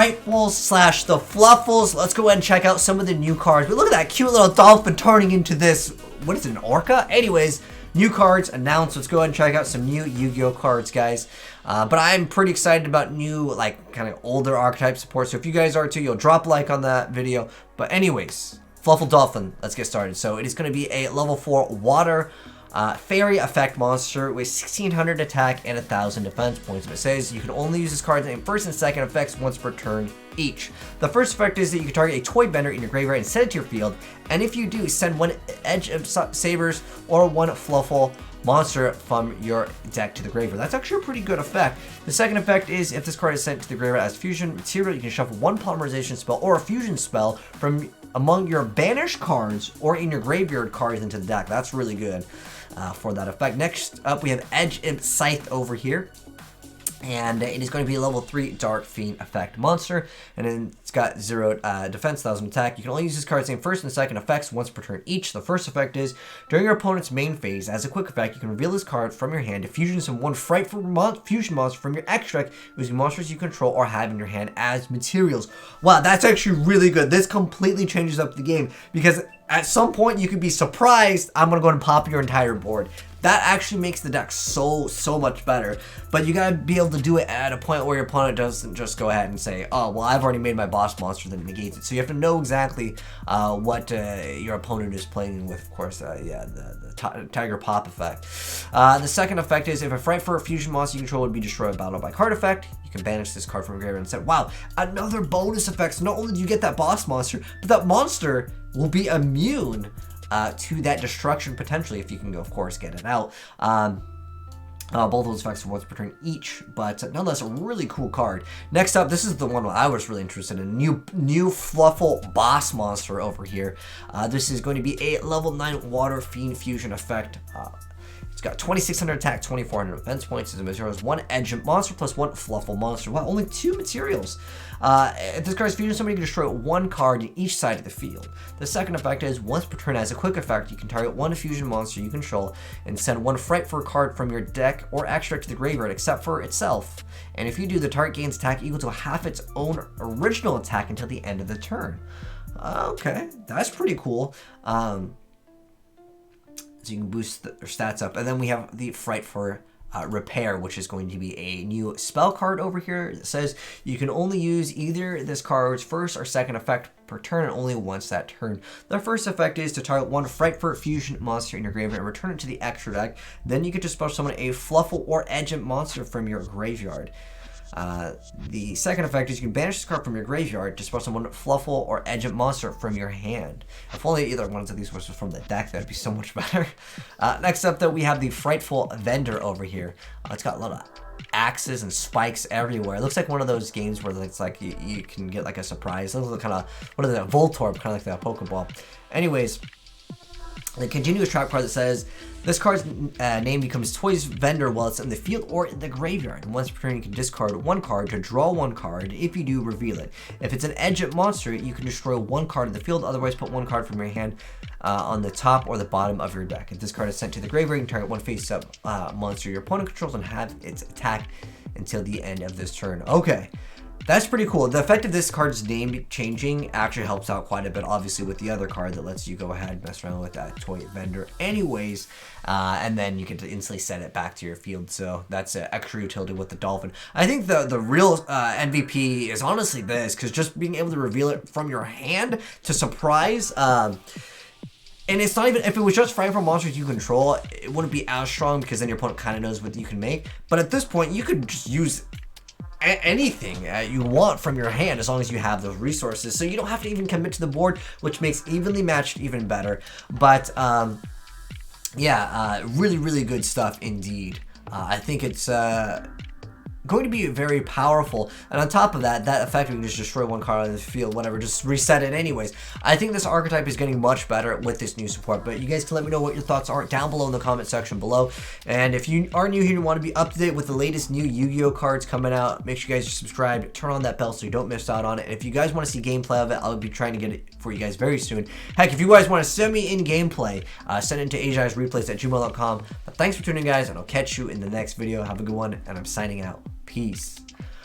Frightful slash the Fluffals. Let's go ahead and check out some of the new cards. But look at that cute little dolphin turning into this, what is it, an orca? Anyways, new cards announced. Let's go ahead and check out some new Yu-Gi-Oh cards, guys. But I'm pretty excited about new, like, kind of older archetype support. So if you guys are too, you'll drop a like on that video. But anyways, Fluffle Dolphin, let's get started. So it is going to be a level 4 water fairy effect monster with 1600 attack and 1000 defense points. It says you can only use this card in first and second effects once per turn each. The first effect is that you can target a toy vendor in your graveyard and send it to your field, and if you do, send one Edge of Sabers or one Fluffle monster from your deck to the graveyard. That's actually a pretty good effect. The second effect is if this card is sent to the graveyard as fusion material, you can shuffle one polymerization spell or a fusion spell from among your banished cards or in your graveyard cards into the deck. That's really good for that effect. Next up, we have Edge Imp Scythe over here. And it is going to be a level 3 Dark Fiend effect monster. And then it's got 0 defense, 1000 attack. You can only use this card's name first and second effects once per turn each. The first effect is, during your opponent's main phase, as a quick effect, you can reveal this card from your hand to fusion some one Frightfur fusion monster from your extract using monsters you control or have in your hand as materials. Wow, that's actually really good. This completely changes up the game because at some point you could be surprised, I'm going to go and pop your entire board. That actually makes the deck so much better, but you gotta be able to do it at a point where your opponent doesn't just go ahead and say, oh, well, I've already made my boss monster that negates it. So you have to know exactly what your opponent is playing with, of course, the Tiger Pop effect. The second effect is if a Frightfur fusion monster you control would be destroyed by battle by card effect, you can banish this card from your graveyard and say, wow, another bonus effect. So not only do you get that boss monster, but that monster will be immune to that destruction potentially if you can, of course, get it out. Both those effects are once per turn each, but nonetheless a really cool card. Next up, this is the one I was really interested in. New Fluffle Boss monster over here. This is going to be a level 9 Water Fiend fusion effect. It's got 2600 attack, 2400 defense points. As a materials, 1 Edge monster plus 1 Fluffle monster. Wow, only 2 materials. If this card is fusion, somebody can destroy 1 card in each side of the field. The second effect is once per turn as a quick effect, you can target 1 fusion monster you control and send 1 Frightfur card from your deck or extract to the graveyard except for itself. And if you do, the target gains attack equal to half its own original attack until the end of the turn. Okay, that's pretty cool. So you can boost their stats up. And then we have the Frightfur Repair, which is going to be a new spell card over here. It says you can only use either this card's first or second effect per turn and only once that turn. The first effect is to target 1 Frightfur fusion monster in your graveyard and return it to the extra deck. Then you get to special summon a Fluffle or Edge monster from your graveyard. The second effect is you can banish this card from your graveyard to special summon Fluffle or Edge monster from your hand. If only either one of these was from the deck, that'd be so much better. Next up, though, we have the Frightful Vendor over here. It's got a lot of axes and spikes everywhere. It looks like one of those games where it's like you can get like a surprise. Those are kind of, what is that, Voltorb, kind of like that Pokeball. Anyways, the continuous trap card that says this card's name becomes Toy's Vendor while it's in the field or in the graveyard. And once per turn, you can discard 1 card to draw 1 card. If you do, reveal it. If it's an Edge monster, you can destroy 1 card in the field. Otherwise, put 1 card from your hand on the top or the bottom of your deck. If this card is sent to the graveyard, you can target 1 face-up monster your opponent controls and have its attack until the end of this turn. Okay. That's pretty cool. The effect of this card's name changing actually helps out quite a bit, obviously, with the other card that lets you go ahead and mess around with that Toy Vendor anyways, and then you can instantly set it back to your field. So that's an extra utility with the Dolphin. I think the real MVP is honestly this, because just being able to reveal it from your hand to surprise, and it's not even, if it was just Frightful monsters you control, it wouldn't be as strong because then your opponent kind of knows what you can make. But at this point, you could just use anything you want from your hand as long as you have those resources, so you don't have to even commit to the board, which makes evenly matched even better. But yeah, really good stuff indeed. I think it's going to be very powerful, and on top of that, that effect, we can just destroy 1 card on the field, whatever, just reset it anyways. I think this archetype is getting much better with this new support, but you guys can let me know what your thoughts are down below in the comment section below. And if you are new here and want to be up to date with the latest new Yu-Gi-Oh cards coming out, make sure you guys are subscribed, turn on that bell so you don't miss out on it. And if you guys want to see gameplay of it, I'll be trying to get it for you guys very soon. Heck, if you guys want to send me in gameplay, send it to AzneyesReplays@gmail.com. Thanks for tuning in, guys, and I'll catch you in the next video. Have a good one, and I'm signing out. Peace.